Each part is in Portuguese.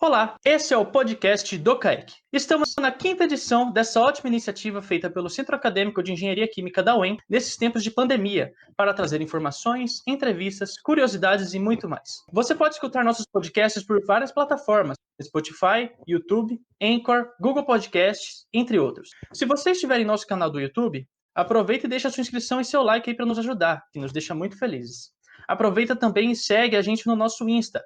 Olá, esse é o podcast do CAEC. Estamos na quinta edição dessa ótima iniciativa feita pelo Centro Acadêmico de Engenharia Química da UEM nesses tempos de pandemia, para trazer informações, entrevistas, curiosidades e muito mais. Você pode escutar nossos podcasts por várias plataformas, Spotify, YouTube, Anchor, Google Podcasts, entre outros. Se você estiver em nosso canal do YouTube, aproveita e deixa sua inscrição e seu like aí para nos ajudar, que nos deixa muito felizes. Aproveita também e segue a gente no nosso Insta,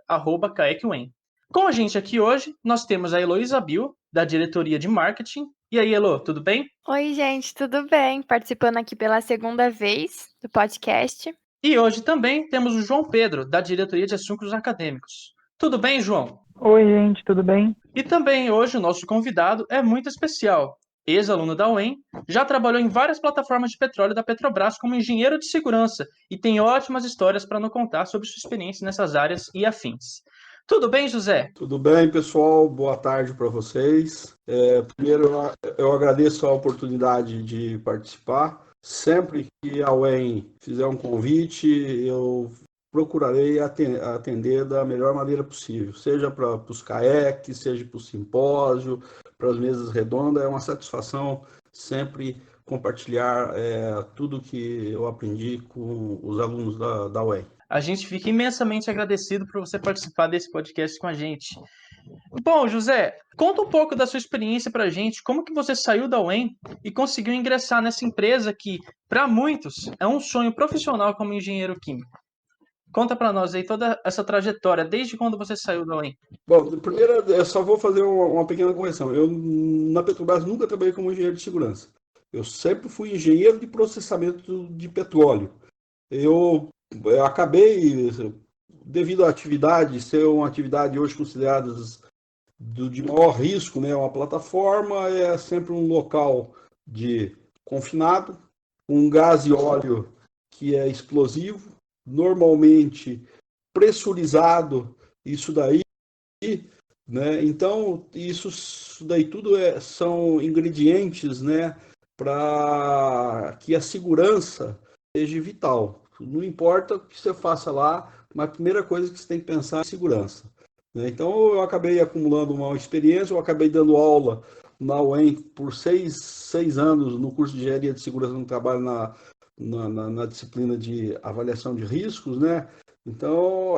@CAECUEM. Com a gente aqui hoje, nós temos a Heloísa Bill, da Diretoria de Marketing. E aí, Elo, tudo bem? Oi, gente, tudo bem? Participando aqui pela segunda vez do podcast. E hoje também temos o João Pedro, da Diretoria de Assuntos Acadêmicos. Tudo bem, João? Oi, gente, tudo bem? E também hoje o nosso convidado é muito especial. Ex-aluno da UEM, já trabalhou em várias plataformas de petróleo da Petrobras como engenheiro de segurança e tem ótimas histórias para nos contar sobre sua experiência nessas áreas e afins. Tudo bem, José? Tudo bem, pessoal? Boa tarde para vocês. Primeiro, eu agradeço a oportunidade de participar. Sempre que a UEM fizer um convite, eu procurarei atender da melhor maneira possível, seja para os CAEC, seja para o simpósio, para as mesas redondas. É uma satisfação sempre compartilhar tudo que eu aprendi com os alunos da UEM. A gente fica imensamente agradecido por você participar desse podcast com a gente. Bom, José, conta um pouco da sua experiência pra gente, como que você saiu da UEM e conseguiu ingressar nessa empresa que, para muitos, é um sonho profissional como engenheiro químico. Conta para nós aí toda essa trajetória, desde quando você saiu da UEM. Bom, primeiro eu só vou fazer uma pequena correção. Eu, na Petrobras, nunca trabalhei como engenheiro de segurança. Eu sempre fui engenheiro de processamento de petróleo. Eu acabei, devido à atividade, ser uma atividade hoje considerada de maior risco, né? Uma plataforma é sempre um local de confinado, um gás e óleo que é explosivo, normalmente pressurizado, isso daí, né? Então, isso daí tudo são ingredientes, né, para que a segurança seja vital. Não importa o que você faça lá, mas a primeira coisa que você tem que pensar é segurança, né? Então, eu acabei acumulando uma experiência, eu acabei dando aula na UEM por seis anos no curso de Engenharia de Segurança no Trabalho na disciplina de avaliação de riscos, né? Então,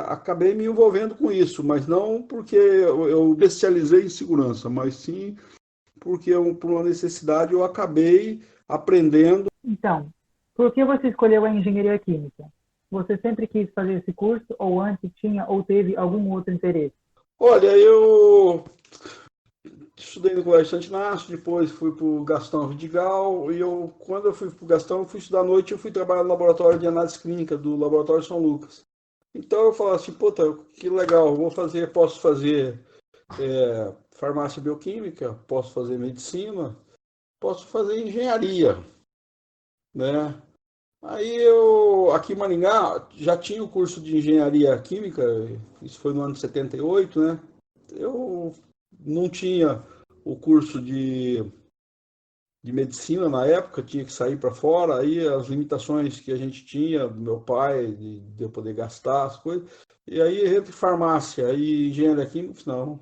acabei me envolvendo com isso, mas não porque eu especializei em segurança, mas sim porque por uma necessidade eu acabei aprendendo. Então, por que você escolheu a engenharia química? Você sempre quis fazer esse curso ou antes tinha ou teve algum outro interesse? Olha, eu estudei no Colégio Santo Inácio, depois fui para o Gastão Vidigal, e quando eu fui para o Gastão, eu fui estudar à noite, eu fui trabalhar no laboratório de análise clínica do Laboratório São Lucas. Então eu falava assim, puta, que legal, posso fazer farmácia bioquímica, posso fazer medicina, posso fazer engenharia, né? Aí aqui em Maringá, já tinha o curso de engenharia química, isso foi no ano de 78, né? Eu não tinha o curso de medicina na época, tinha que sair para fora, aí as limitações que a gente tinha, do meu pai, de eu poder gastar as coisas, e aí entre farmácia e engenharia química, não,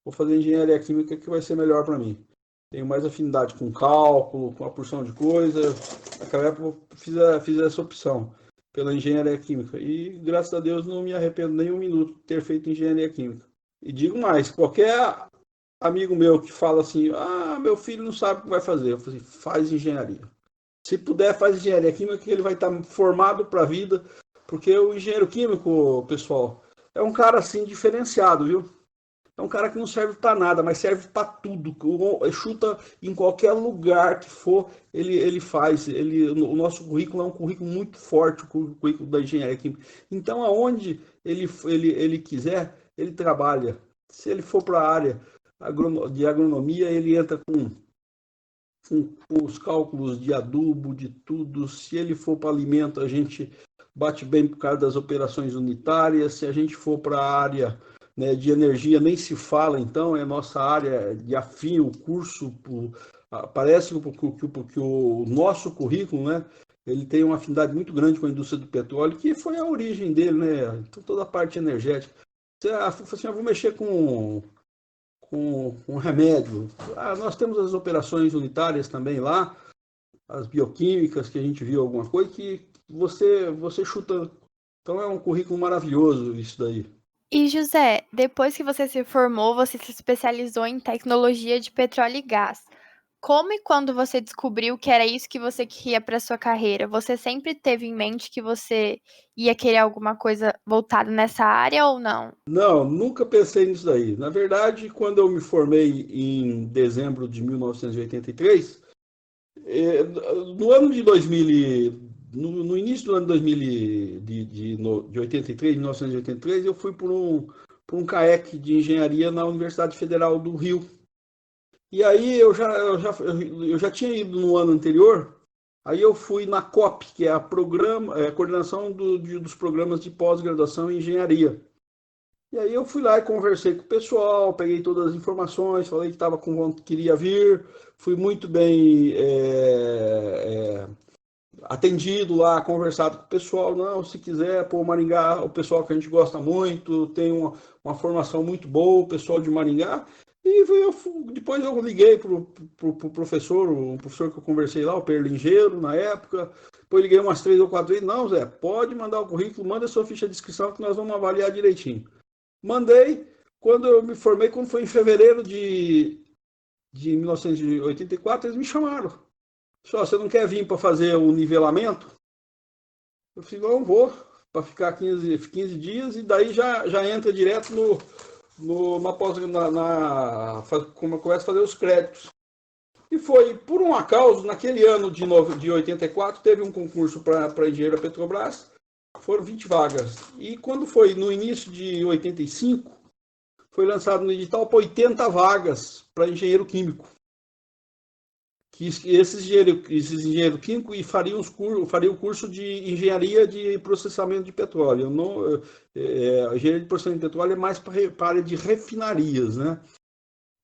vou fazer engenharia química que vai ser melhor para mim. Tenho mais afinidade com cálculo, com uma porção de coisa. Naquela época eu fiz essa opção pela engenharia química. E, graças a Deus, não me arrependo nem um minuto de ter feito engenharia química. E digo mais, qualquer amigo meu que fala assim, meu filho não sabe o que vai fazer, eu falo assim, faz engenharia. Se puder, faz engenharia química, que ele vai estar formado para a vida, porque o engenheiro químico, pessoal, é um cara assim diferenciado, viu? É um cara que não serve para nada, mas serve para tudo. Chuta em qualquer lugar que for, ele faz. O nosso currículo é um currículo muito forte, o currículo da engenharia química. Então, aonde ele quiser, ele trabalha. Se ele for para a área de agronomia, ele entra com os cálculos de adubo, de tudo. Se ele for para alimento, a gente bate bem por causa das operações unitárias. Se a gente for para a área, né, de energia, nem se fala, então, é nossa área de afim, o curso, parece que o nosso currículo, né, ele tem uma afinidade muito grande com a indústria do petróleo, que foi a origem dele, né, então, toda a parte energética. assim, eu vou mexer com remédio. Nós temos as operações unitárias também lá, as bioquímicas, que a gente viu alguma coisa, que você chuta. Então é um currículo maravilhoso isso daí. E José, depois que você se formou, você se especializou em tecnologia de petróleo e gás. Como e quando você descobriu que era isso que você queria para sua carreira? Você sempre teve em mente que você ia querer alguma coisa voltada nessa área ou não? Não, nunca pensei nisso daí. Na verdade, quando eu me formei em dezembro de 1983, no ano de 2000, no início do ano 2000 de 83, 1983, eu fui por um CAEC de engenharia na Universidade Federal do Rio. E aí eu já tinha ido no ano anterior, aí eu fui na COP, que é a coordenação dos programas de pós-graduação em engenharia. E aí eu fui lá e conversei com o pessoal, peguei todas as informações, falei que queria vir, fui muito bem atendido lá, conversado com o pessoal. Não, se quiser, pô, Maringá, o pessoal que a gente gosta muito, tem uma formação muito boa, o pessoal de Maringá. E depois eu liguei pro professor, o professor que eu conversei lá, o Perlingeiro, na época. Depois liguei umas 3 ou 4 vezes. Não, Zé, pode mandar o currículo, manda a sua ficha de inscrição que nós vamos avaliar direitinho. Mandei. Quando eu me formei, quando foi em fevereiro de 1984, eles me chamaram. Só, você não quer vir para fazer o nivelamento? Eu falei, não, vou, para ficar 15 dias, e daí já entra direto como começa a fazer os créditos. E foi, por um acaso, naquele ano de 84, teve um concurso para engenheiro da Petrobras, foram 20 vagas. E quando foi no início de 85, foi lançado no edital para 80 vagas para engenheiro químico. Que esses engenheiros químicos fariam o curso de engenharia de processamento de petróleo. A engenharia de processamento de petróleo é mais para a área de refinarias, né?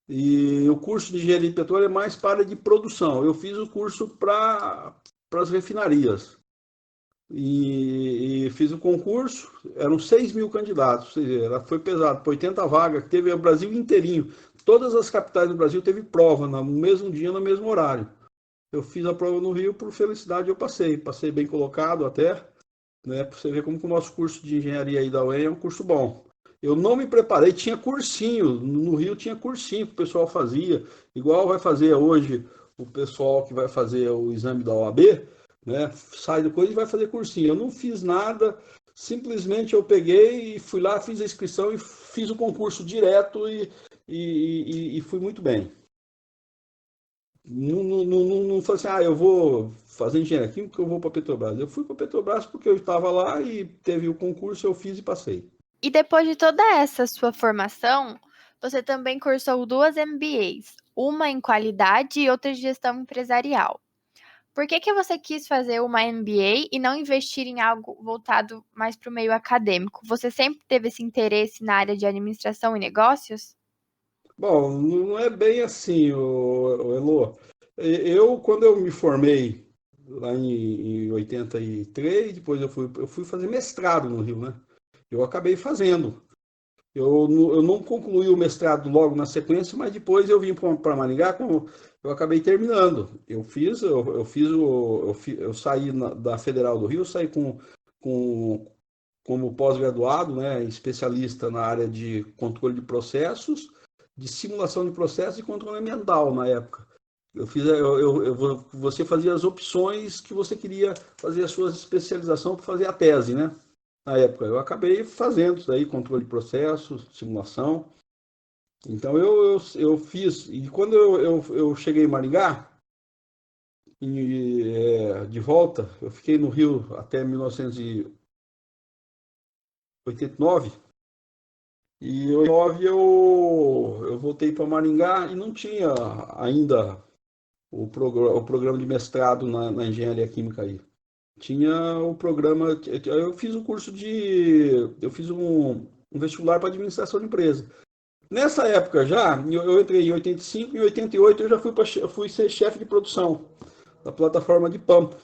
E o curso de engenharia de petróleo é mais para a área de produção. Eu fiz o curso para as refinarias. E fiz o concurso, eram 6 mil candidatos, foi pesado, 80 vagas, teve o Brasil inteirinho. Todas as capitais do Brasil teve prova no mesmo dia, no mesmo horário. Eu fiz a prova no Rio, por felicidade eu passei bem colocado até, né, para você ver como que o nosso curso de engenharia aí da UEM é um curso bom. Eu não me preparei, tinha cursinho, no Rio tinha cursinho que o pessoal fazia, igual vai fazer hoje o pessoal que vai fazer o exame da OAB, né, sai depois e vai fazer cursinho. Eu não fiz nada, simplesmente eu peguei e fui lá, fiz a inscrição e fiz o concurso direto e fui muito bem. Não foi assim, eu vou fazer engenharia química porque eu vou para a Petrobras. Eu fui para a Petrobras porque eu estava lá e teve o concurso, eu fiz e passei. E depois de toda essa sua formação, você também cursou 2 MBAs, uma em qualidade e outra de gestão empresarial. Por que você quis fazer uma MBA e não investir em algo voltado mais para o meio acadêmico? Você sempre teve esse interesse na área de administração e negócios? Bom, não é bem assim, Elô. Quando eu me formei lá em 83, depois eu fui fazer mestrado no Rio, né? Eu acabei fazendo. Eu não concluí o mestrado logo na sequência, mas depois eu vim para Maringá, eu acabei terminando. Eu saí da Federal do Rio, saí como pós-graduado, né, especialista na área de controle de processos, de simulação de processos e controle ambiental na época. Você fazia as opções que você queria fazer a sua especialização para fazer a tese, né? Na época, eu acabei fazendo isso daí, controle de processos, simulação. Então, eu fiz. E quando eu cheguei em Maringá, de volta, eu fiquei no Rio até 1989. E em 89 eu voltei para Maringá e não tinha ainda o programa de mestrado na engenharia química aí. Tinha o programa, eu fiz o curso eu fiz um vestibular para administração de empresa. Nessa época já, eu entrei em 85, em 88 eu já fui ser chefe de produção da plataforma de Pampa.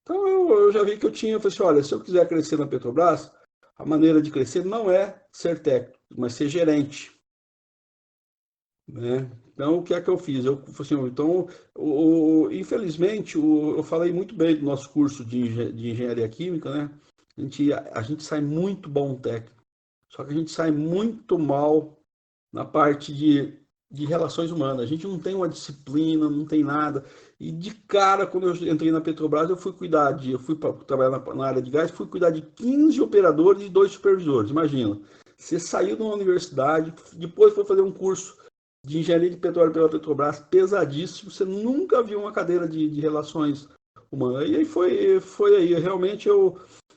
Então eu já vi que eu falei assim, olha, se eu quiser crescer na Petrobras, a maneira de crescer não é ser técnico, mas ser gerente, né? Então, o que é que eu fiz? Eu falei assim, então, infelizmente, eu falei muito bem do nosso curso de engenharia química, né? A gente sai muito bom técnico, só que a gente sai muito mal na parte de relações humanas. A gente não tem uma disciplina, não tem nada. E de cara, quando eu entrei na Petrobras, eu fui trabalhar na área de gás, fui cuidar de 15 operadores e 2 supervisores. Imagina, você saiu de uma universidade, depois foi fazer um curso de engenharia de petróleo pela Petrobras, pesadíssimo, você nunca viu uma cadeira de relações humanas. E aí foi aí, realmente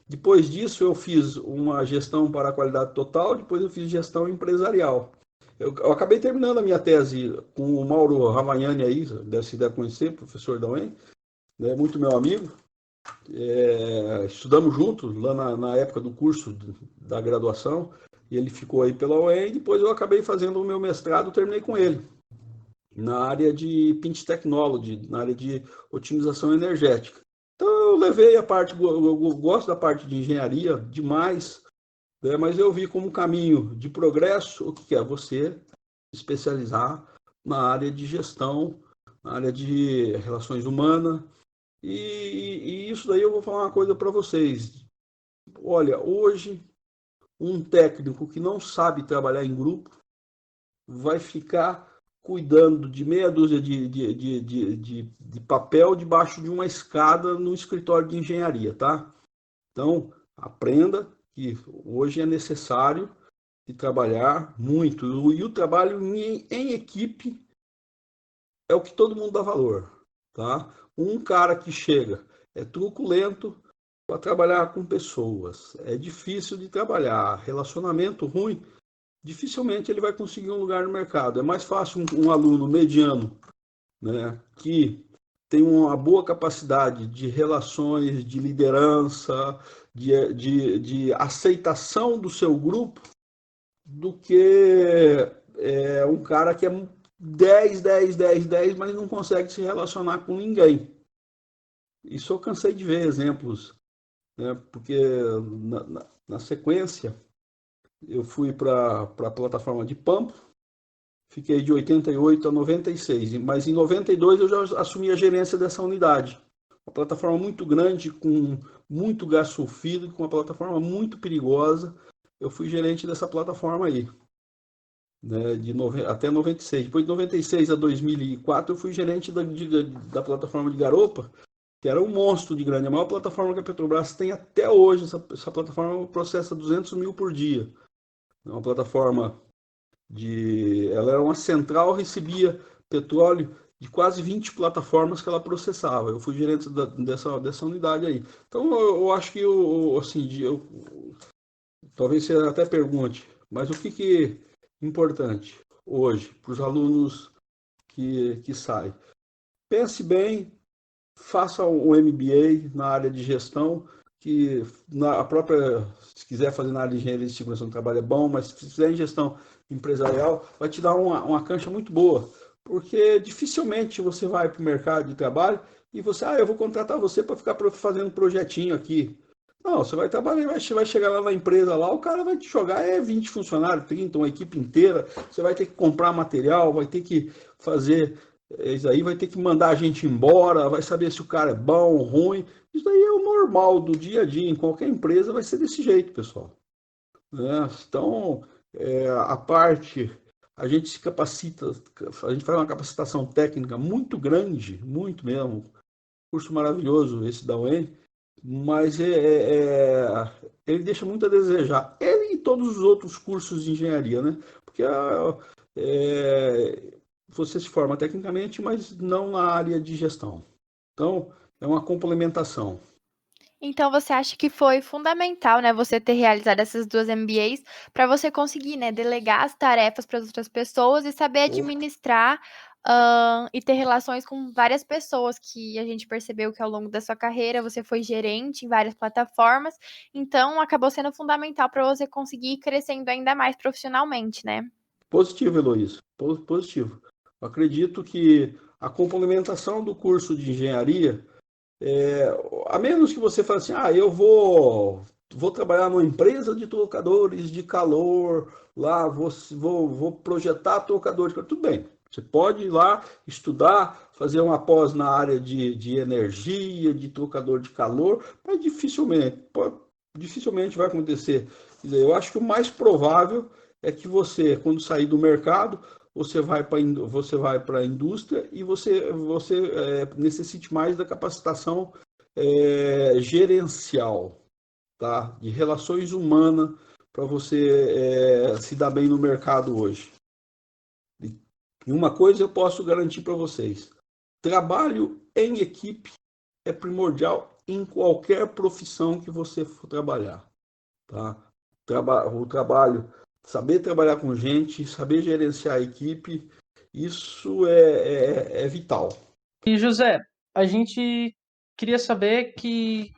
depois disso eu fiz uma gestão para a qualidade total, depois eu fiz gestão empresarial. Eu acabei terminando a minha tese com o Mauro Ravagnani aí, deve conhecer, professor da UEM, né, muito meu amigo. Estudamos juntos lá na época do curso da graduação, e ele ficou aí pela UEM, e depois eu acabei fazendo o meu mestrado, terminei com ele, na área de Pinch Technology, na área de otimização energética. Então eu levei a parte, eu gosto da parte de engenharia demais, né, mas eu vi como caminho de progresso o que é você especializar na área de gestão, na área de relações humanas, e isso daí eu vou falar uma coisa para vocês. Olha, hoje, um técnico que não sabe trabalhar em grupo vai ficar cuidando de meia dúzia de papel debaixo de uma escada no escritório de engenharia, tá? Então, aprenda que hoje é necessário de trabalhar muito. E o trabalho em equipe é o que todo mundo dá valor, tá? Um cara que chega é truculento para trabalhar com pessoas, é difícil de trabalhar, relacionamento ruim, dificilmente ele vai conseguir um lugar no mercado. É mais fácil um aluno mediano, né, que tem uma boa capacidade de relações, de liderança, de aceitação do seu grupo, do que um cara que é 10, mas não consegue se relacionar com ninguém. Isso eu cansei de ver exemplos, né? Porque na sequência eu fui para a plataforma de Pampa, fiquei de 88 a 96, mas em 92 eu já assumi a gerência dessa unidade. Uma plataforma muito grande, com muito gás sulfídrico, uma plataforma muito perigosa. Eu fui gerente dessa plataforma aí, né, até 96. Depois de 96 a 2004, eu fui gerente da plataforma de Garopa, que era um monstro de grande. A maior plataforma que a Petrobras tem até hoje. Essa plataforma processa 200 mil por dia. É uma plataforma ela era uma central, recebia petróleo de quase 20 plataformas que ela processava. Eu fui gerente dessa unidade aí. Então, eu acho que, talvez você até pergunte, mas o que é importante hoje para os alunos que saem? Pense bem, faça um MBA na área de gestão, que se quiser fazer na área de engenharia de segurança do trabalho é bom, mas se fizer em gestão empresarial, vai te dar uma cancha muito boa, porque dificilmente você vai para o mercado de trabalho e eu vou contratar você para ficar fazendo projetinho aqui. Não, você vai trabalhar, vai chegar lá na empresa, lá, o cara vai te jogar 20 funcionários, 30, uma equipe inteira, você vai ter que comprar material, vai ter que fazer isso aí, vai ter que mandar a gente embora, vai saber se o cara é bom ou ruim. Isso aí é o normal do dia a dia, em qualquer empresa vai ser desse jeito, pessoal. Né? Então, a gente se capacita, a gente faz uma capacitação técnica muito grande, muito mesmo, curso maravilhoso esse da UEM, mas ele deixa muito a desejar. Ele e todos os outros cursos de engenharia, né? Porque você se forma tecnicamente, mas não na área de gestão. Então, é uma complementação. Então, você acha que foi fundamental, né, você ter realizado essas 2 MBAs para você conseguir, né, delegar as tarefas para as outras pessoas e saber administrar, e ter relações com várias pessoas, que a gente percebeu que ao longo da sua carreira você foi gerente em várias plataformas, então acabou sendo fundamental para você conseguir ir crescendo ainda mais profissionalmente, né? Positivo, Heloísa. Positivo. Eu acredito que a complementação do curso de engenharia, a menos que você fale assim, eu vou vou trabalhar numa empresa de trocadores de calor, lá vou projetar trocadores de calor. Tudo bem, você pode ir lá estudar, fazer uma pós na área de energia, de trocador de calor, mas dificilmente vai acontecer. Quer dizer, eu acho que o mais provável é que você, quando sair do mercado, você vai para a indústria e você necessite mais da capacitação gerencial, tá? De relações humanas, para você se dar bem no mercado hoje. E uma coisa eu posso garantir para vocês: trabalho em equipe é primordial em qualquer profissão que você for trabalhar, tá? O trabalho, saber trabalhar com gente, saber gerenciar a equipe, isso é vital. E José, a gente queria saber que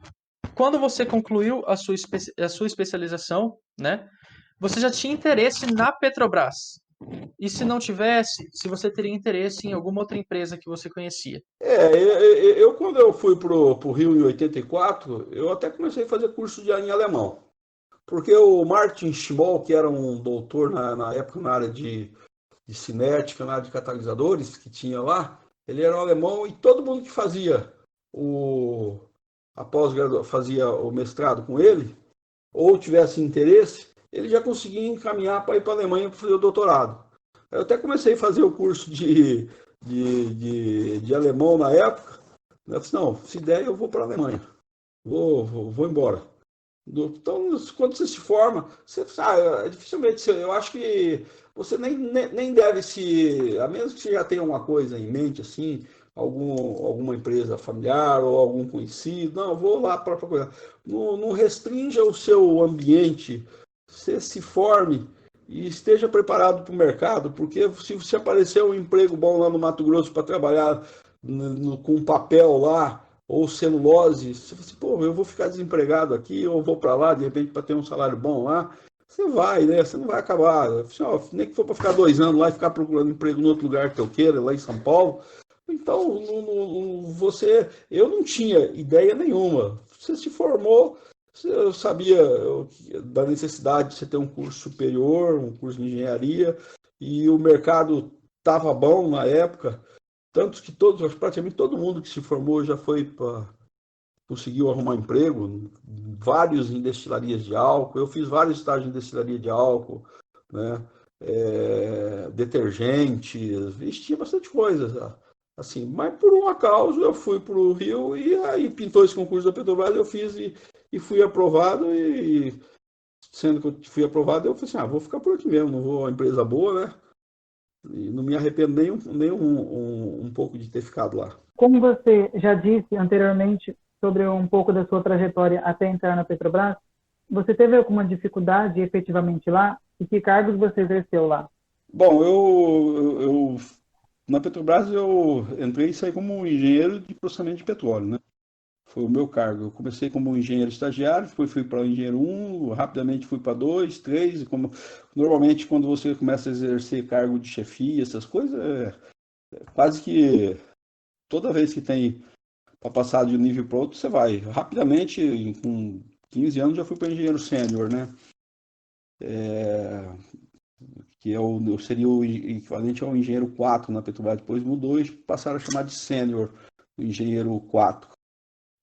quando você concluiu a sua especialização, né, você já tinha interesse na Petrobras? E se não tivesse, se você teria interesse em alguma outra empresa que você conhecia? Quando eu fui para o Rio em 84, eu até comecei a fazer curso em alemão. Porque o Martin Schmoll, que era um doutor na época na área de cinética, na área de catalisadores, que tinha lá, ele era um alemão e todo mundo que fazia fazia o mestrado com ele, ou tivesse interesse, ele já conseguia encaminhar para ir para a Alemanha para fazer o doutorado. Eu até comecei a fazer o curso de alemão na época. Eu disse, não, se der eu vou para a Alemanha, vou embora. Então, quando você se forma, você dificilmente, eu acho que você nem deve a menos que você já tenha uma coisa em mente, assim, alguma empresa familiar ou algum conhecido, não, vou lá para procurar. Não restrinja o seu ambiente, você se forme e esteja preparado para o mercado, porque se aparecer um emprego bom lá no Mato Grosso para trabalhar com papel lá, ou celulose, você fala assim, pô, eu vou ficar desempregado aqui, ou vou para lá, de repente, para ter um salário bom lá, você vai, né? Você não vai acabar. Nem que for para ficar 2 anos lá e ficar procurando emprego em outro lugar que eu queira, lá em São Paulo. Então, eu não tinha ideia nenhuma. Você se formou, eu sabia da necessidade de você ter um curso superior, um curso de engenharia, e o mercado estava bom na época. Tanto que praticamente todo mundo que se formou já conseguiu arrumar emprego, vários em destilarias de álcool. Eu fiz vários estágios em destilaria de álcool, né? Detergentes, tinha bastante coisa. Assim, mas por um acaso eu fui para o Rio e aí pintou esse concurso da Petrobras, eu fiz e fui aprovado. E sendo que eu fui aprovado, eu falei assim, vou ficar por aqui mesmo, não vou, uma empresa boa, né? E não me arrependo nem um pouco de ter ficado lá. Como você já disse anteriormente sobre um pouco da sua trajetória até entrar na Petrobras, você teve alguma dificuldade efetivamente lá? E que cargos você exerceu lá? Bom, eu na Petrobras eu entrei e saí como engenheiro de processamento de petróleo, né? Foi o meu cargo. Eu comecei como engenheiro estagiário, depois fui para engenheiro 1, rapidamente fui para 2, 3, normalmente quando você começa a exercer cargo de chefia, essas coisas, quase que toda vez que tem para passar de um nível para outro, você vai. Rapidamente, com 15 anos, já fui para engenheiro sênior, né? Que seria o equivalente ao engenheiro 4 na Petrobras. Depois mudou e passaram a chamar de sênior, o engenheiro 4.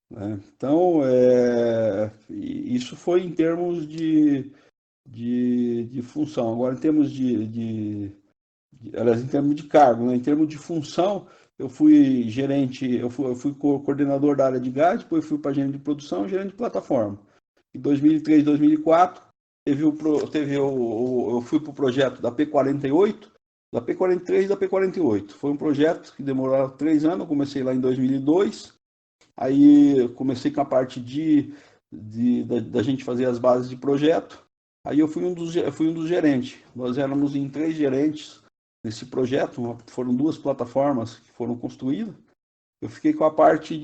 Né? Então, isso foi em termos de função. Agora, em termos aliás, em termos de cargo, né? Em termos de função, eu fui gerente, eu fui coordenador da área de gás, depois fui para gerente de produção e gerente de plataforma. Em 2003, 2004, eu fui para o projeto da P48, da P43 e da P48. Foi um projeto que demorou 3 anos, eu comecei lá em 2002, aí comecei com a parte da gente fazer as bases de projeto, aí eu fui um dos gerentes. Nós éramos em 3 gerentes nesse projeto, foram 2 plataformas que foram construídas. Eu fiquei com a parte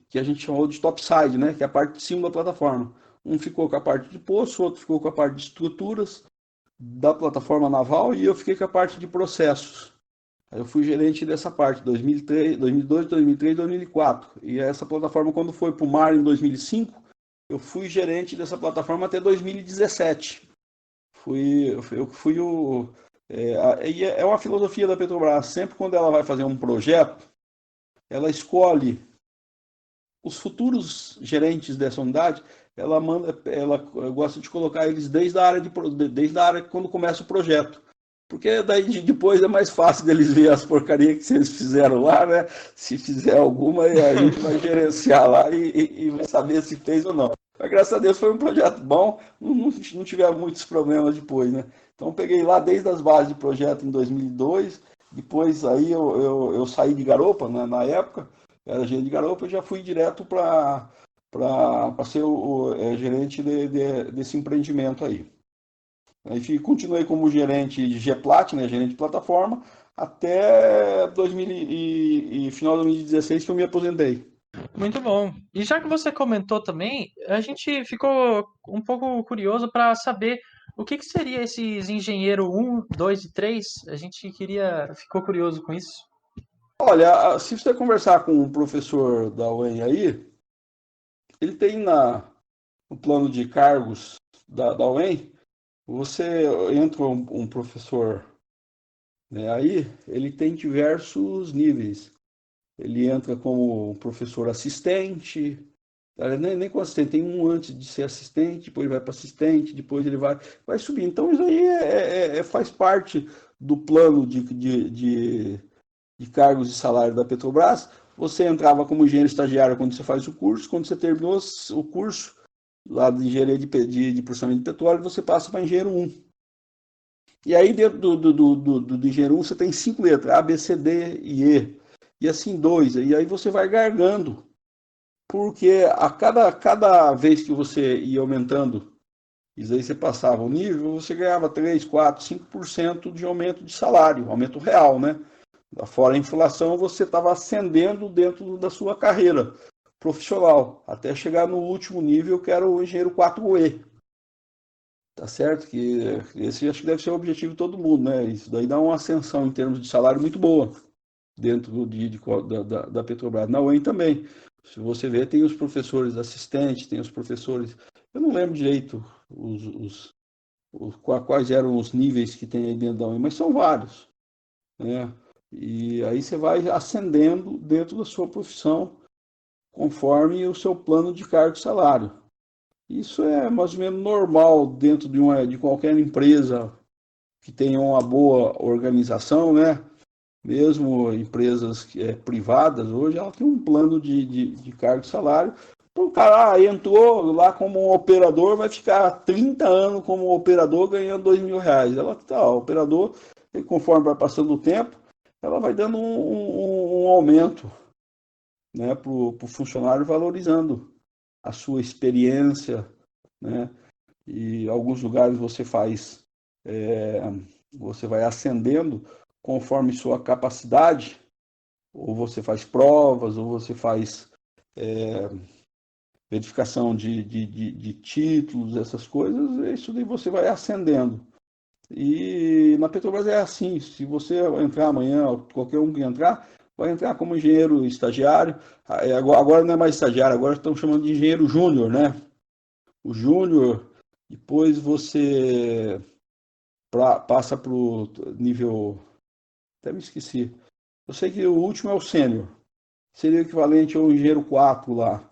que a gente chamou de topside, né, que é a parte de cima da plataforma. Um ficou com a parte de poço, outro ficou com a parte de estruturas da plataforma naval e eu fiquei com a parte de processos. Aí eu fui gerente dessa parte, 2002, 2003, 2004. E essa plataforma, quando foi para o mar em 2005, eu fui gerente dessa plataforma até 2017. Eu fui o... É uma filosofia da Petrobras. Sempre quando ela vai fazer um projeto, ela escolhe os futuros gerentes dessa unidade, ela gosta de colocar eles desde a área quando começa o projeto. Porque daí depois é mais fácil deles ver as porcarias que vocês fizeram lá, né? Se fizer alguma, a gente vai gerenciar lá e vai saber se fez ou não. Mas graças a Deus foi um projeto bom, não tivemos muitos problemas depois, né? Então peguei lá desde as bases de projeto em 2002, depois aí eu saí de garopa, né, na época, era gerente de garopa, eu já fui direto para ser o gerente desse empreendimento aí. Aí continuei como gerente de GPlat, né, gerente de plataforma, até 2000 final de 2016 que eu me aposentei. Muito bom. E já que você comentou também, a gente ficou um pouco curioso para saber o que seria esses engenheiro 1, 2 e 3. A gente ficou curioso com isso. Olha, se você conversar com o professor da UEM aí, ele tem no plano de cargos da UEM, você entra um professor, né, aí, ele tem diversos níveis. Ele entra como professor assistente, nem como assistente, tem um antes de ser assistente, depois ele vai para assistente, depois ele vai subir. Então isso aí faz parte do plano de cargos e salário da Petrobras. Você entrava como engenheiro estagiário quando você faz o curso, quando você terminou o curso lá de engenharia de processamento de petróleo, você passa para engenheiro 1. E aí dentro do engenheiro 1 você tem 5 letras, A, B, C, D e E. E assim 2. E aí você vai gargando. Porque a cada vez que você ia aumentando, isso aí você passava o nível, você ganhava 3, 4, 5% de aumento de salário, aumento real, né? Fora a inflação, você estava ascendendo dentro da sua carreira profissional, até chegar no último nível, que era o engenheiro 4E. Tá certo? Que esse acho que deve ser o objetivo de todo mundo, né? Isso daí dá uma ascensão em termos de salário muito boa dentro da Petrobras. Na UEM também. Se você ver, tem os professores assistentes, tem os professores... Eu não lembro direito quais eram os níveis que tem aí dentro da UEM, mas são vários, né? E aí você vai ascendendo dentro da sua profissão conforme o seu plano de cargo e salário. Isso é mais ou menos normal dentro de qualquer empresa que tenha uma boa organização, né? Mesmo empresas privadas, hoje ela tem um plano de cargo e salário. Então, o cara entrou lá como um operador, vai ficar 30 anos como operador ganhando R$2.000. Ela tá, o operador, conforme vai passando o tempo, ela vai dando um aumento, né, para o funcionário, valorizando a sua experiência, né? E alguns lugares você vai ascendendo conforme sua capacidade, ou você faz provas, ou você faz verificação de títulos, essas coisas, isso daí você vai ascendendo. E na Petrobras é assim, se você entrar amanhã, qualquer um que entrar, vai entrar como engenheiro estagiário, agora não é mais estagiário, agora estão chamando de engenheiro júnior, né? O júnior, depois você passa para o nível, até me esqueci, eu sei que o último é o sênior, seria o equivalente ao engenheiro 4 lá,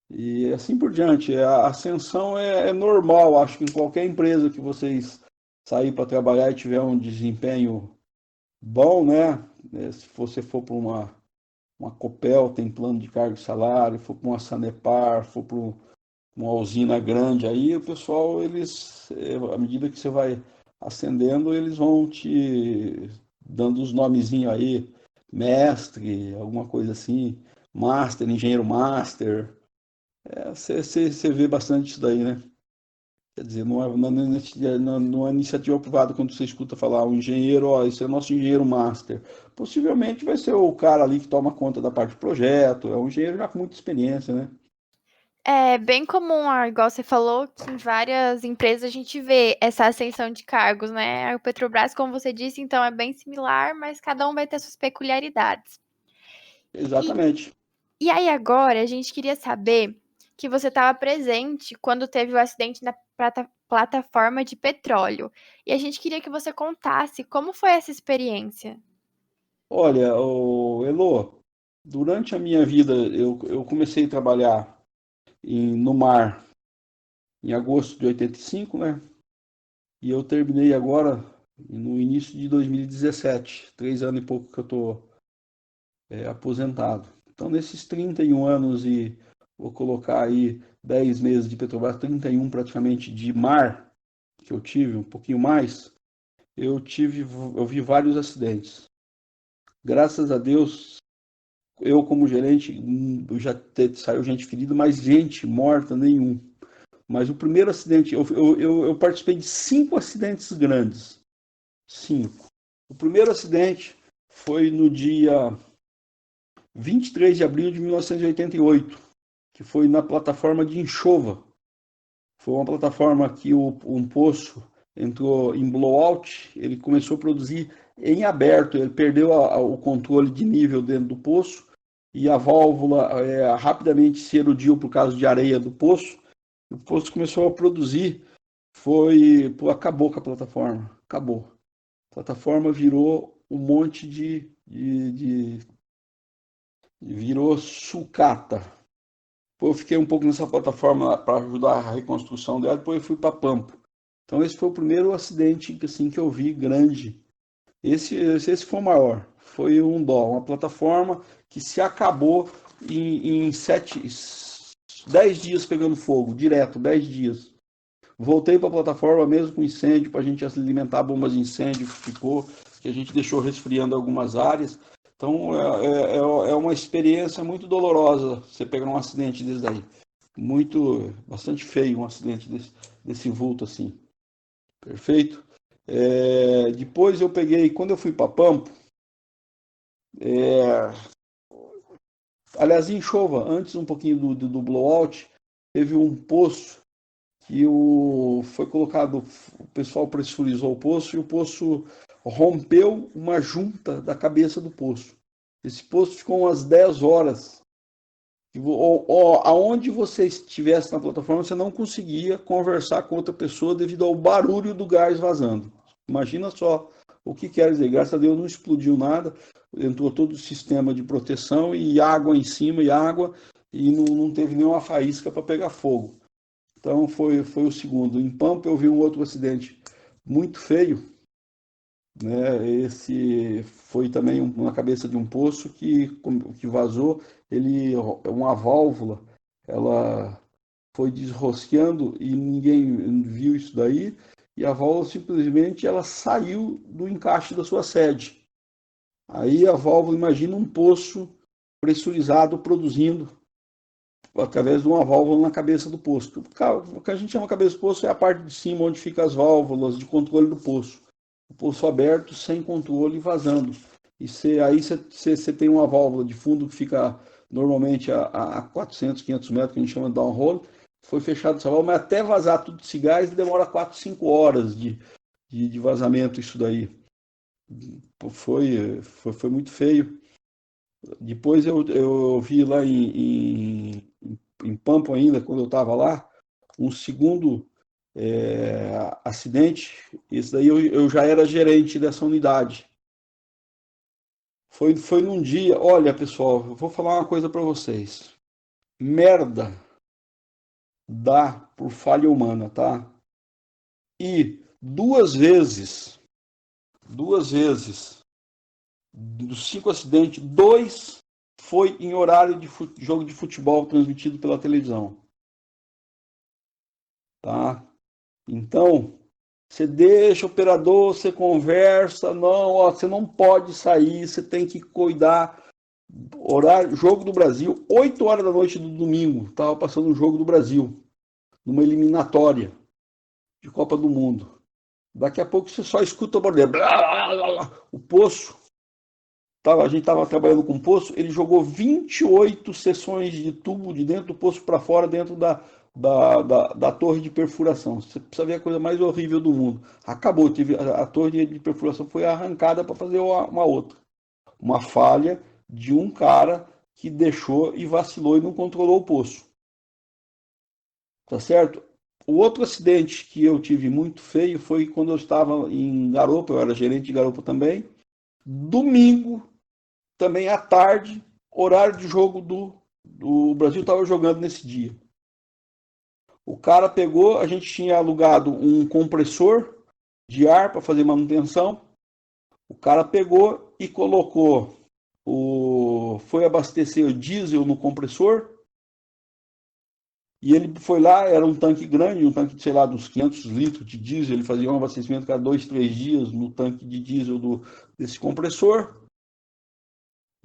e assim por diante. A ascensão é normal, acho que em qualquer empresa que vocês sair para trabalhar e tiver um desempenho bom, né? Se você for para uma Copel, tem plano de cargo e salário, for para uma Sanepar, for para uma usina grande aí, o pessoal, eles, à medida que você vai ascendendo, eles vão te dando os nomezinhos aí, mestre, alguma coisa assim, master, engenheiro master. Você vê bastante isso daí, né? Quer dizer, numa iniciativa privada, quando você escuta falar um engenheiro, ó, esse é nosso engenheiro master, possivelmente vai ser o cara ali que toma conta da parte do projeto, é um engenheiro já com muita experiência, né? É bem comum, igual você falou, que em várias empresas a gente vê essa ascensão de cargos, né? O Petrobras, como você disse, então é bem similar, mas cada um vai ter suas peculiaridades. E, Exatamente. e aí agora a gente queria saber que você estava presente quando teve o acidente na plataforma de petróleo. E a gente queria que você contasse como foi essa experiência. Olha, Elô, durante a minha vida, eu comecei a trabalhar no mar em agosto de 85, né? E eu terminei agora no início de 2017, 3 anos e pouco que eu estou aposentado. Então, nesses 31 anos e vou colocar aí 10 meses de Petrobras, 31 praticamente de mar que eu tive, um pouquinho mais, eu vi vários acidentes. Graças a Deus, eu como gerente, já saiu gente ferida, mas gente morta nenhum. Mas o primeiro acidente, eu participei de 5 acidentes grandes. 5. O primeiro acidente foi no dia 23 de abril de 1988, que foi na plataforma de Enxova. Foi uma plataforma que um poço entrou em blowout, ele começou a produzir em aberto, ele perdeu o controle de nível dentro do poço e a válvula rapidamente se erodiu por causa de areia do poço. O poço começou a produzir, acabou com a plataforma, acabou. A plataforma virou um monte virou sucata. Depois eu fiquei um pouco nessa plataforma para ajudar a reconstrução dela, depois eu fui para Pampo. Então esse foi o primeiro acidente assim, que eu vi grande. Esse foi o maior. Foi um dó, uma plataforma que se acabou em 10 dias pegando fogo, direto, 10 dias. Voltei para a plataforma mesmo com incêndio, para a gente alimentar bombas de incêndio, que a gente deixou resfriando algumas áreas. Então é uma experiência muito dolorosa você pegar um acidente desse daí. Bastante feio um acidente desse vulto assim. Perfeito? Depois eu peguei, quando eu fui para Pampo, aliás, em Enxova, antes um pouquinho do blowout, teve um poço que foi colocado, o pessoal pressurizou o poço e o poço rompeu uma junta da cabeça do poço. Esse poço ficou umas 10 horas. Aonde você estivesse na plataforma, você não conseguia conversar com outra pessoa devido ao barulho do gás vazando. Imagina só o que quer dizer. Graças a Deus não explodiu nada, entrou todo o sistema de proteção e água em cima e não teve nenhuma faísca para pegar fogo. Então foi o segundo. Em Pampa eu vi um outro acidente muito feio, né? Esse foi também na cabeça de um poço que vazou. Uma válvula, ela foi desrosqueando e ninguém viu isso daí. E a válvula simplesmente ela saiu do encaixe da sua sede. Aí a válvula, imagina um poço pressurizado produzindo através de uma válvula na cabeça do poço. O que a gente chama cabeça do poço é a parte de cima onde ficam as válvulas de controle do poço. O poço aberto, sem controle, vazando. E aí você tem uma válvula de fundo que fica normalmente a 400, 500 metros, que a gente chama de downhole. Foi fechado essa válvula, mas até vazar tudo esse gás demora 4, 5 horas de vazamento isso daí. Foi muito feio. Depois eu vi lá em Pampo ainda, quando eu estava lá, um segundo acidente. Esse daí eu já era gerente dessa unidade. Foi num dia, olha pessoal, eu vou falar uma coisa para vocês. Merda dá por falha humana, tá? E duas vezes, dos 5 acidentes, 2 foi em horário de jogo de futebol transmitido pela televisão. Tá? Então, você deixa o operador, você conversa, você não pode sair, você tem que cuidar. Horário, jogo do Brasil, 8 horas da noite do domingo, estava passando o jogo do Brasil, numa eliminatória de Copa do Mundo. Daqui a pouco você só escuta o barulho. O poço, a gente estava trabalhando com o poço, ele jogou 28 seções de tubo de dentro do poço para fora, dentro da torre de perfuração. Você precisa ver a coisa mais horrível do mundo. Acabou, a torre de perfuração foi arrancada para fazer uma outra. Uma falha de um cara que deixou e vacilou e não controlou o poço. tá certo? O outro acidente que eu tive muito feio foi quando eu estava em garupa, eu era gerente de garupa também. Domingo, também à tarde, horário de jogo do Brasil estava jogando nesse dia. O cara pegou, a gente tinha alugado um compressor de ar para fazer manutenção. O cara pegou e colocou, foi abastecer o diesel no compressor. E ele foi lá, era um tanque grande, um tanque, sei lá, dos 500 litros de diesel. Ele fazia um abastecimento cada 2, 3 dias no tanque de diesel desse compressor.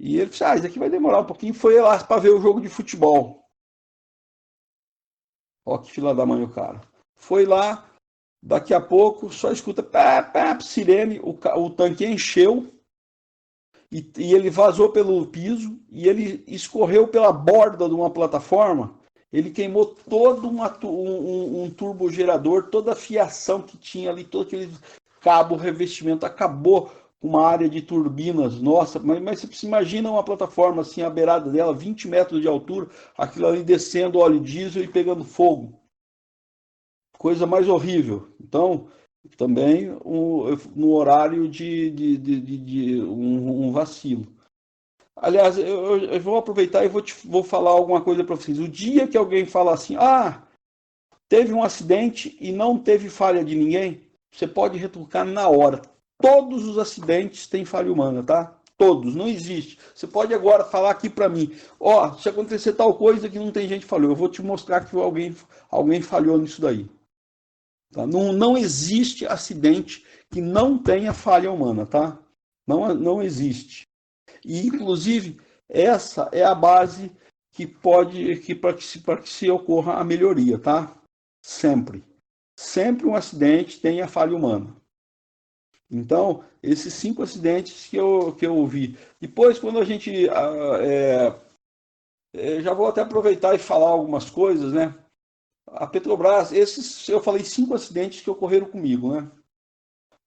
E ele disse, isso aqui vai demorar um pouquinho. Foi lá para ver o jogo de futebol. Ó, que fila da mãe o cara. Foi lá, daqui a pouco, só escuta, sirene, o tanque encheu. E ele vazou pelo piso e ele escorreu pela borda de uma plataforma. Ele queimou todo um turbogerador, toda a fiação que tinha ali, todo aquele cabo, revestimento, acabou com uma área de turbinas. Nossa, mas você imagina uma plataforma assim, a beirada dela, 20 metros de altura, aquilo ali descendo óleo diesel e pegando fogo. Coisa mais horrível. Então, também no horário de um vacilo. Aliás, eu vou aproveitar e vou falar alguma coisa para vocês. O dia que alguém fala assim, teve um acidente e não teve falha de ninguém, você pode retrucar na hora. Todos os acidentes têm falha humana, tá? Todos, não existe. Você pode agora falar aqui para mim, se acontecer tal coisa que não tem gente que falhou, eu vou te mostrar que alguém falhou nisso daí. Tá? Não existe acidente que não tenha falha humana, tá? Não existe. E, inclusive, essa é a base para que se ocorra a melhoria, tá? Sempre. Sempre um acidente tem a falha humana. Então, esses 5 acidentes que eu vi. Depois, quando a gente... já vou até aproveitar e falar algumas coisas, né? A Petrobras, eu falei 5 acidentes que ocorreram comigo, né?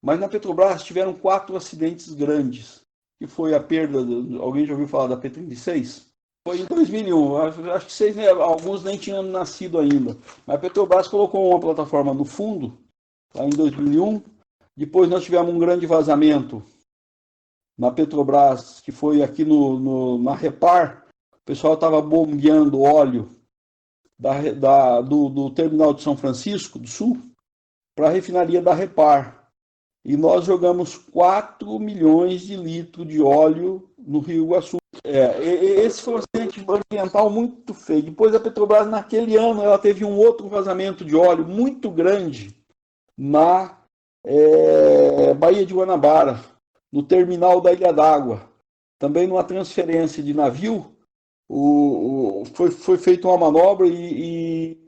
Mas na Petrobras tiveram 4 acidentes grandes. Que foi a perda, alguém já ouviu falar da P36? Foi em 2001, acho que vocês, né, alguns nem tinham nascido ainda. Mas a Petrobras colocou uma plataforma no fundo, lá em 2001. Depois nós tivemos um grande vazamento na Petrobras, que foi aqui na Repar. O pessoal estava bombeando óleo do terminal de São Francisco do Sul para a refinaria da Repar. E nós jogamos 4 milhões de litros de óleo no Rio Iguaçu. Esse foi um acidente ambiental muito feio. Depois a Petrobras, naquele ano, ela teve um outro vazamento de óleo muito grande na Baía de Guanabara, no terminal da Ilha d'Água. Também numa transferência de navio, foi feita uma manobra e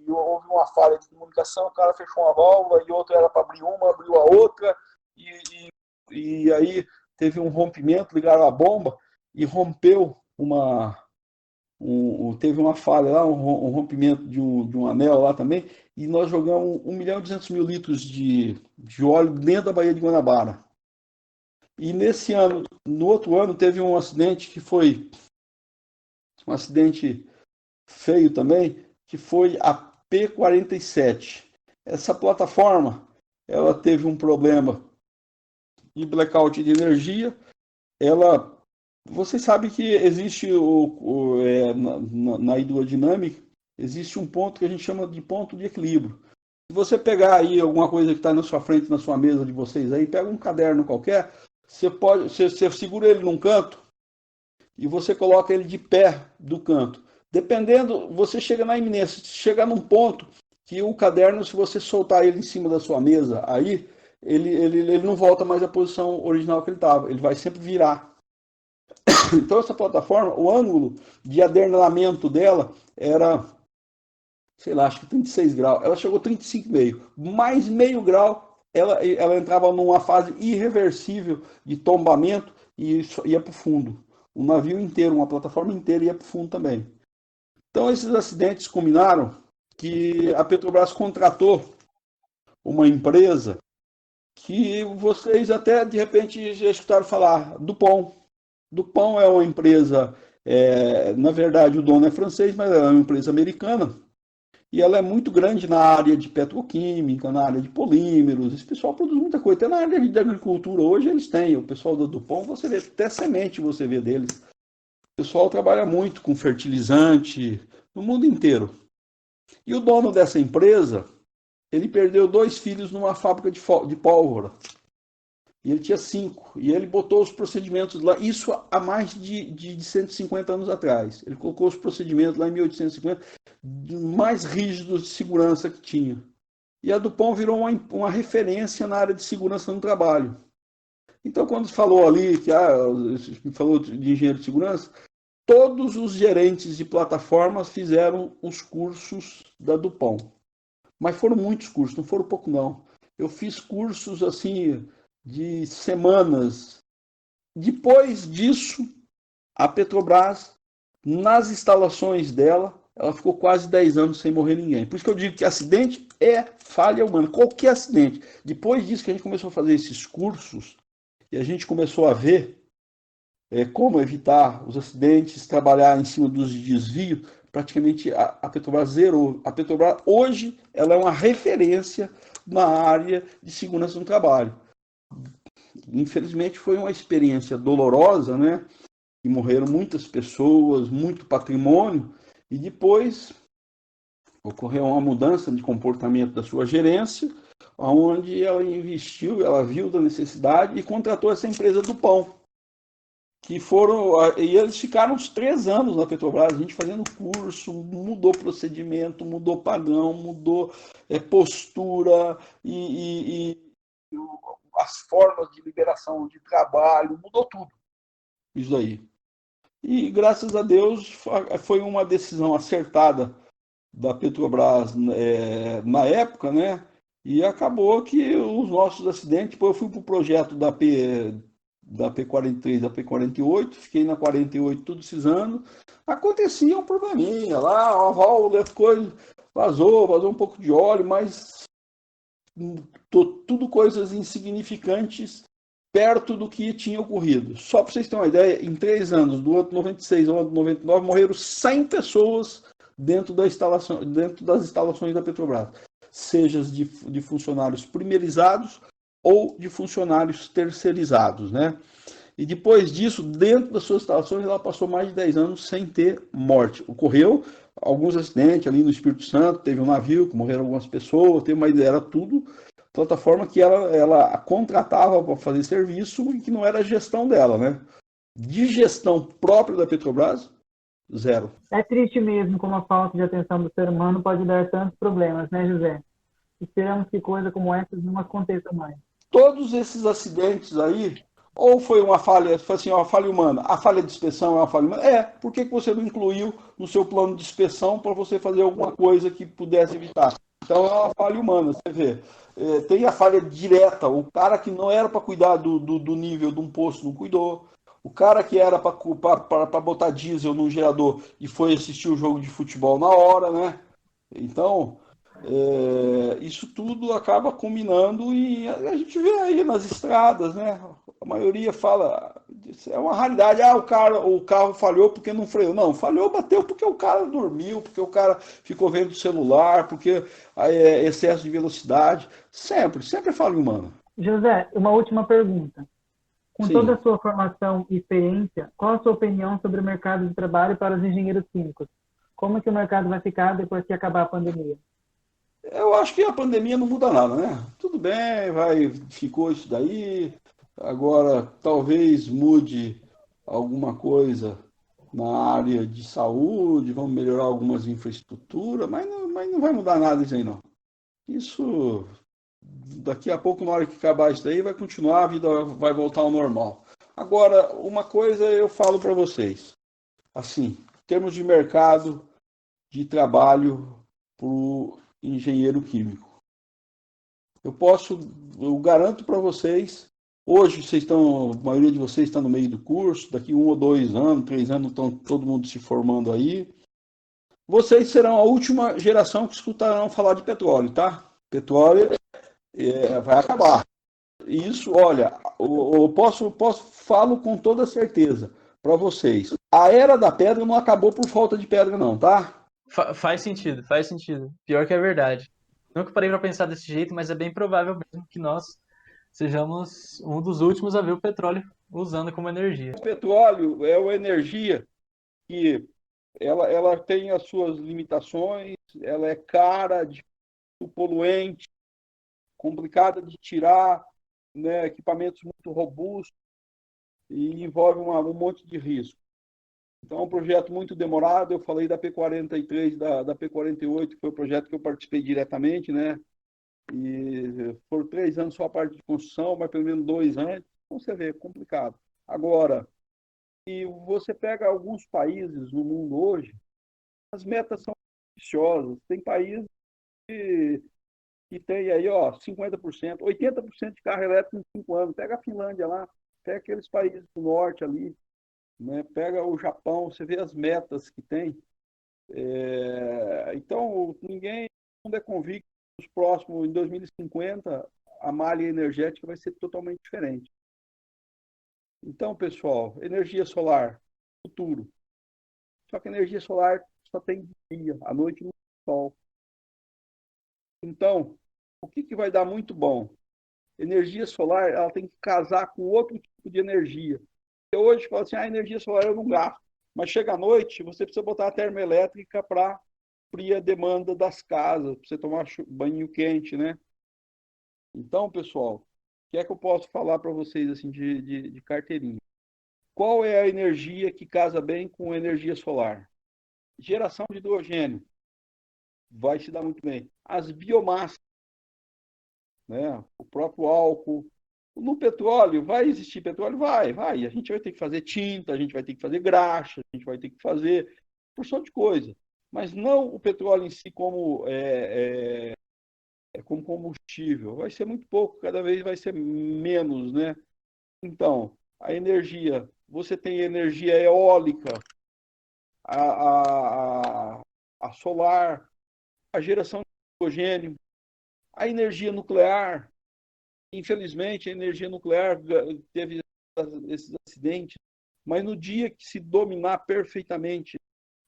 houve uma falha de comunicação, o cara fechou uma válvula e outra era para abrir uma, abriu a outra, e aí teve um rompimento, ligaram a bomba e rompeu teve uma falha lá, um rompimento de um anel lá também, e nós jogamos 1.200.000 litros de óleo dentro da Baía de Guanabara. E nesse ano, no outro ano, teve um acidente que foi um acidente feio também, que foi a P47. Essa plataforma, ela teve um problema de blackout de energia. Você sabe que existe na hidrodinâmica, existe um ponto que a gente chama de ponto de equilíbrio. Se você pegar aí alguma coisa que está na sua frente, na sua mesa de vocês aí, pega um caderno qualquer, você segura ele num canto e você coloca ele de pé do canto. Dependendo, você chega na iminência, chega num ponto que o caderno, se você soltar ele em cima da sua mesa, aí ele não volta mais à posição original que ele estava, ele vai sempre virar. Então essa plataforma, o ângulo de adenamento dela era, sei lá, acho que 36 graus, ela chegou a 35,5, mais meio grau, ela entrava numa fase irreversível de tombamento e ia para o fundo. O navio inteiro, uma plataforma inteira ia para o fundo também. Então esses acidentes culminaram que a Petrobras contratou uma empresa que vocês até de repente já escutaram falar, Dupont. Dupont é uma empresa, na verdade o dono é francês, mas é uma empresa americana. e ela é muito grande na área de petroquímica, na área de polímeros. Esse pessoal produz muita coisa. Até na área de agricultura hoje eles têm. O pessoal da Dupont, você vê, até semente você vê deles. O pessoal trabalha muito com fertilizante no mundo inteiro. E o dono dessa empresa, ele perdeu 2 filhos numa fábrica de pólvora. E ele tinha 5. E ele botou os procedimentos lá, isso há mais de 150 anos atrás. Ele colocou os procedimentos lá em 1850, mais rígidos de segurança que tinha. E a Dupont virou uma referência na área de segurança no trabalho. Então, quando falou ali, falou de engenheiro de segurança, todos os gerentes de plataformas fizeram os cursos da Dupont. Mas foram muitos cursos, não foram pouco não. Eu fiz cursos assim de semanas. Depois disso, a Petrobras, nas instalações dela, ela ficou quase 10 anos sem morrer ninguém. Por isso que eu digo que acidente é falha humana, qualquer acidente. Depois disso que a gente começou a fazer esses cursos, e a gente começou a ver como evitar os acidentes, trabalhar em cima dos desvios, praticamente a Petrobras zerou. A Petrobras, hoje, ela é uma referência na área de segurança no trabalho. Infelizmente, foi uma experiência dolorosa, né? E morreram muitas pessoas, muito patrimônio, e depois ocorreu uma mudança de comportamento da sua gerência, onde ela investiu, ela viu da necessidade e contratou essa empresa do pão. E eles ficaram uns 3 anos na Petrobras, a gente fazendo curso, mudou procedimento, mudou padrão, mudou postura e as formas de liberação de trabalho, mudou tudo isso aí. E graças a Deus foi uma decisão acertada da Petrobras na época, né? E acabou que os nossos acidentes, depois eu fui para o projeto da P43, da P48, fiquei na 48 todos esses anos, acontecia um probleminha lá, a válvula, coisa, vazou um pouco de óleo, mas tudo coisas insignificantes perto do que tinha ocorrido. Só para vocês terem uma ideia, em 3 anos, do ano 96 ao ano 99, morreram 100 pessoas dentro das instalações da Petrobras, seja de funcionários primerizados ou de funcionários terceirizados, né? E depois disso, dentro das suas instalações, ela passou mais de 10 anos sem ter morte. Ocorreu alguns acidentes ali no Espírito Santo, teve um navio que morreram algumas pessoas, mas era tudo plataforma que ela contratava para fazer serviço e que não era a gestão dela, né? De gestão própria da Petrobras, zero. É triste mesmo como a falta de atenção do ser humano pode dar tantos problemas, né, José? Esperamos que coisa como essas não aconteça mais. Todos esses acidentes aí, ou foi uma falha, uma falha humana, a falha de inspeção é uma falha humana? Por que você não incluiu no seu plano de inspeção para você fazer alguma coisa que pudesse evitar? Então é uma falha humana, você vê. Tem a falha direta, o cara que não era para cuidar do nível de um posto não cuidou, o cara que era para botar diesel no gerador e foi assistir o jogo de futebol na hora, né? Então, isso tudo acaba combinando e a gente vê aí nas estradas, né? A maioria fala, é uma raridade, o carro falhou porque não freou. Não, falhou, bateu porque o cara dormiu, porque o cara ficou vendo o celular, porque excesso de velocidade. Sempre é falha humana. José, uma última pergunta. Com Sim. toda a sua formação e experiência, qual a sua opinião sobre o mercado de trabalho para os engenheiros químicos? Como é que o mercado vai ficar depois que acabar a pandemia? Eu acho que a pandemia não muda nada, né? Tudo bem, ficou isso daí. Agora, talvez mude alguma coisa na área de saúde, vamos melhorar algumas infraestruturas, mas não vai mudar nada isso aí, não. Isso, daqui a pouco, na hora que acabar isso daí, vai continuar, a vida vai voltar ao normal. Agora, uma coisa eu falo para vocês, assim, em termos de mercado de trabalho para o engenheiro químico. Eu garanto para vocês, hoje a maioria de vocês está no meio do curso, daqui 1 ou 2 anos, 3 anos, estão todo mundo se formando aí. Vocês serão a última geração que escutarão falar de petróleo, tá? Petróleo vai acabar. Isso, olha, eu falo com toda certeza para vocês. A era da pedra não acabou por falta de pedra não, tá? Faz sentido, faz sentido. Pior que é verdade. Nunca parei para pensar desse jeito, mas é bem provável mesmo que nós sejamos um dos últimos a ver o petróleo usando como energia. O petróleo é uma energia que ela tem as suas limitações, ela é cara, poluente, complicada de tirar, né, equipamentos muito robustos e envolve um monte de risco. Então, é um projeto muito demorado. Eu falei da P43, da P48, que foi o projeto que eu participei diretamente, né? E foram 3 anos só a parte de construção, mas pelo menos 2 antes. Então, você vê, é complicado. Agora, e você pega alguns países no mundo hoje, as metas são ambiciosas. Tem países que tem aí, ó, 50%, 80% de carro elétrico em 5 anos. Pega a Finlândia lá, pega aqueles países do norte ali, né? Pega o Japão, você vê as metas que tem. Então, ninguém é convicto que nos próximos, em 2050, a malha energética vai ser totalmente diferente. Então, pessoal, energia solar, futuro. Só que a energia solar só tem dia, à noite não tem sol. Então, o que vai dar muito bom? Energia solar, ela tem que casar com outro tipo de energia. Eu hoje falo assim, a energia solar eu não gasto. Mas chega à noite, você precisa botar a termoelétrica para suprir a demanda das casas, para você tomar banho quente, né? Então, pessoal, o que é que eu posso falar para vocês assim de carteirinha? Qual é a energia que casa bem com energia solar? Geração de hidrogênio vai se dar muito bem. As biomassas, né? O próprio álcool. No petróleo, vai existir petróleo? Vai. A gente vai ter que fazer tinta, a gente vai ter que fazer graxa, a gente vai ter que fazer porção de coisa. Mas não o petróleo em si como combustível. Vai ser muito pouco, cada vez vai ser menos, né? Então, a energia, você tem energia eólica, a, a, a solar, a geração de hidrogênio, a energia nuclear. Infelizmente, a energia nuclear teve esses acidentes, mas no dia que se dominar perfeitamente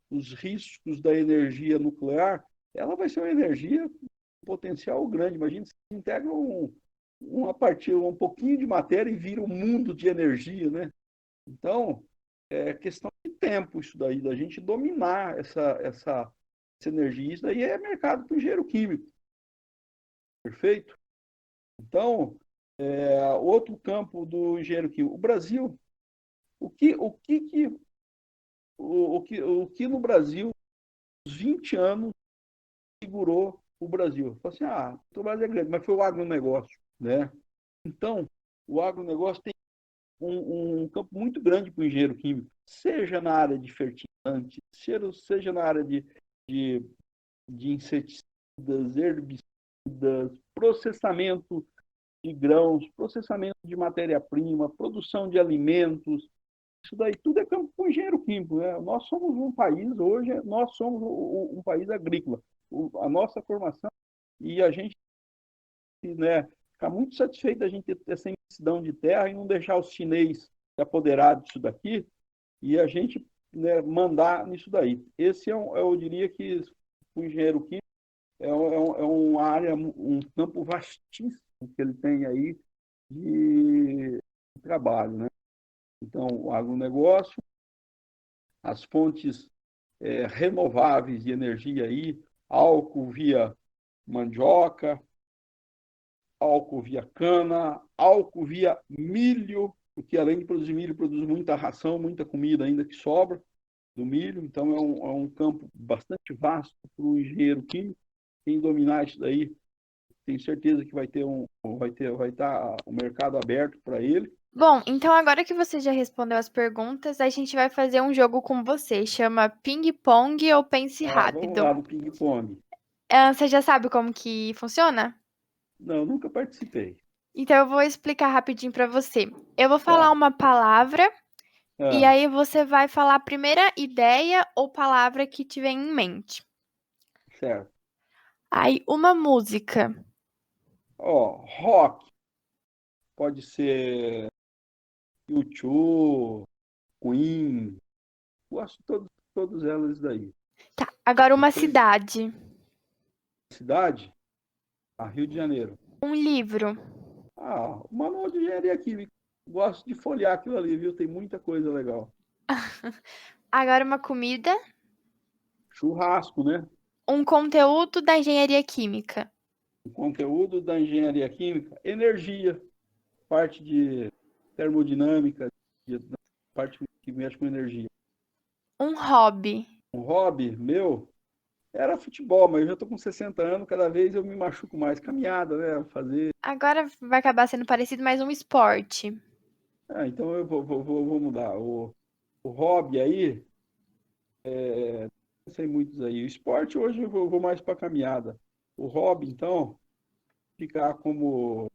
os riscos da energia nuclear, ela vai ser uma energia com potencial grande. Imagina se integra uma partir, um pouquinho de matéria e vira um mundo de energia, né? Então, é questão de tempo isso daí, da gente dominar essa energia. Isso daí é mercado para o engenheiro químico. Perfeito? Então, outro campo do engenheiro químico. O Brasil, o que no Brasil, os 20 anos, segurou o Brasil? Falei assim, o Brasil é grande, mas foi o agronegócio, né? Então, o agronegócio tem um campo muito grande para o engenheiro químico, seja na área de fertilizantes, seja na área de inseticidas, herbicidas, processamento de grãos, processamento de matéria-prima, produção de alimentos. Isso daí tudo é campo para o engenheiro químico, né? Nós somos um país, hoje, nós somos um país agrícola. A nossa formação, e a gente, né, ficar muito satisfeito da gente ter essa imensidão de terra e não deixar os chineses se apoderar disso daqui e a gente, né, mandar nisso daí. Esse eu diria que o engenheiro químico é uma área, um campo vastíssimo que ele tem aí de trabalho, né? Então, o agronegócio, as fontes renováveis de energia aí, álcool via mandioca, álcool via cana, álcool via milho, porque além de produzir milho, produz muita ração, muita comida ainda que sobra do milho. Então, é um campo bastante vasto para o engenheiro químico. Quem dominar isso daí, tenho certeza que vai estar o mercado aberto para ele. Bom, então agora que você já respondeu as perguntas, a gente vai fazer um jogo com você. Chama Ping Pong ou Pense Vamos Rápido. lá no ping-pong. Você já sabe como que funciona? Não, nunca participei. Então eu vou explicar rapidinho para você. Eu vou falar Tá. uma palavra e Ah, aí você vai falar a primeira ideia ou palavra que tiver em mente. certo. Aí uma música. Ó, rock. Pode ser U2, Queen. Gosto de todas elas daí. Tá, agora uma cidade. Cidade? Rio de Janeiro. Um livro. O Manual de Engenharia Química. Gosto de folhear aquilo ali, viu? Tem muita coisa legal. Agora uma comida. Churrasco, né? Um conteúdo da engenharia química. O conteúdo da engenharia química, energia, parte de termodinâmica, parte que mexe com energia. Um hobby. Um hobby meu era futebol, mas eu já estou com 60 anos, cada vez eu me machuco mais. Caminhada, né? Fazer. Agora vai acabar sendo parecido, mas um esporte. Então eu vou mudar. O hobby aí, não sei muitos aí. O esporte hoje eu vou mais para caminhada. O hobby, então, ficar como.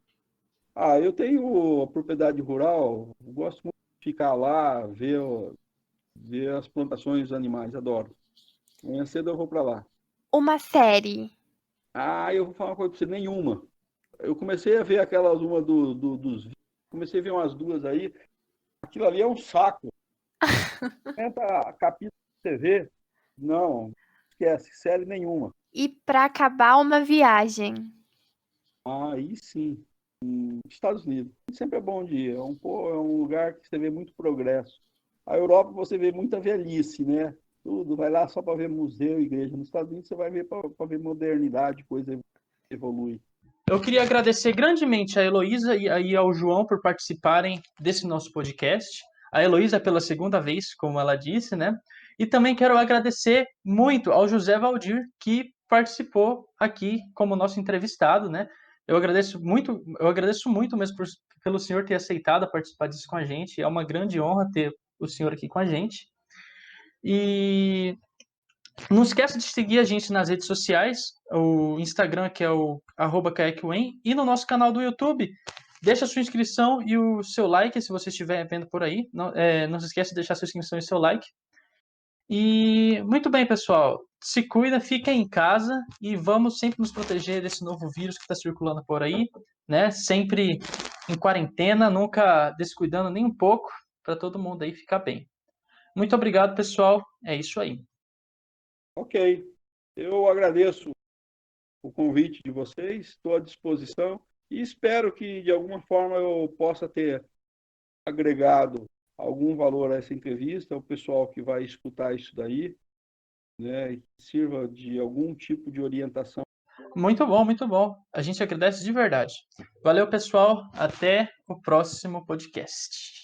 Eu tenho a propriedade rural, eu gosto muito de ficar lá, ver as plantações dos animais, adoro. Amanhã cedo eu vou para lá. Uma série. Eu vou falar uma coisa para você, nenhuma. Eu comecei a ver aquelas, uma dos vídeos, comecei a ver umas duas aí, aquilo ali é um saco. Tenta capítulo de TV, não, esquece, série nenhuma. E pra acabar, uma viagem. Aí sim, Estados Unidos. Sempre é bom de ir, é um lugar que você vê muito progresso. A Europa você vê muita velhice, né? Tudo, vai lá só para ver museu, igreja. Nos Estados Unidos você vai ver para ver modernidade, coisa evolui. Eu queria agradecer grandemente a Heloísa e ao João por participarem desse nosso podcast. A Heloísa pela segunda vez, como ela disse, né? E também quero agradecer muito ao José Valdir, que participou aqui como nosso entrevistado, né? Eu agradeço muito mesmo pelo senhor ter aceitado participar disso com a gente. É uma grande honra ter o senhor aqui com a gente. E não esqueça de seguir a gente nas redes sociais, o Instagram, que é o @kaekwen, e no nosso canal do YouTube. Deixa a sua inscrição e o seu like, se você estiver vendo por aí. Não se esqueça de deixar sua inscrição e seu like. E muito bem, pessoal. Se cuida, fica em casa e vamos sempre nos proteger desse novo vírus que está circulando por aí, né? Sempre em quarentena, nunca descuidando nem um pouco, para todo mundo aí ficar bem. Muito obrigado, pessoal. É isso aí. Ok. Eu agradeço o convite de vocês, estou à disposição e espero que, de alguma forma, eu possa ter agregado algum valor a essa entrevista, ao pessoal que vai escutar isso daí, né, e que sirva de algum tipo de orientação. Muito bom, muito bom. A gente agradece de verdade. Valeu, pessoal. Até o próximo podcast.